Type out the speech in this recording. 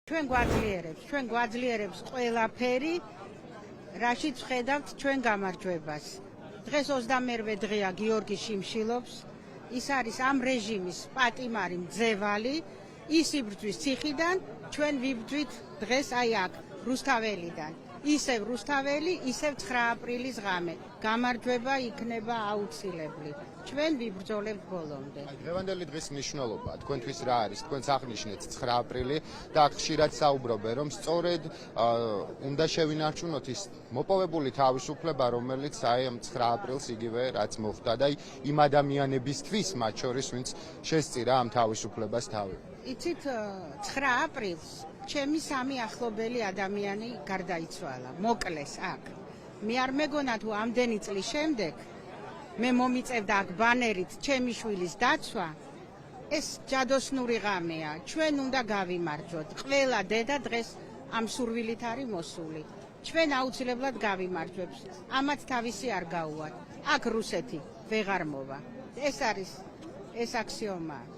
ჩვენ გვაძლიერებს ყველაფერი, რაშიც ვხედავთ ჩვენ გამარჯვებას. დღეს 21 დღეა გიორგი შიმშილობს. ის არის ამ რეჟიმის პატიმარი მძევალი. ის იბრძვის ციხიდან, ჩვენ ვიბრძვით დღეს აი აქ, რუსთაველიდან. ისევ რუსთაველი, ისევ 9 აპრილის ღამე. გამარჯვება იქნება აუცილებლი. ჩვენ ვიბრძოლებთ ბოლომდე. დღევანდელი დღის მნიშვნელობა თქვენთვის რა არის? თქვენს აღნიშნეთ 9 აპრილი და აქ ხშირად საუბრობენ, რომ სწორედ უნდა შევინარჩუნოთ ის მოპოვებული თავისუფლება, რომელიც აი ამ 9 აპრილს იგივე რაც მოხდა და იმ ადამიანებისთვის, მათ შორის, ვინც შესწირა ამ თავისუფლებას თავი. იცით, 9 აპრილს ჩემი 3 ახლობელი ადამიანი გარდაიცვალა, მოკლეს აქ. მე არ მეგონა თუ ამდენი წლის შემდეგ მე მომიწევდა აქ ბანერით ჩემი შვილის დაცვა, ეს ჯადოსნური ღამეა. ჩვენ უნდა გავიმარჯვოთ. ყველა დედა დღეს ამ სურვილით არის მოსული. ჩვენ აუცილებლად გავიმარჯვებთ. ამათ თავისი არ გაუვათ. აქ რუსეთი ვეღარ მოვა. ეს არის ეს აქსიომაა.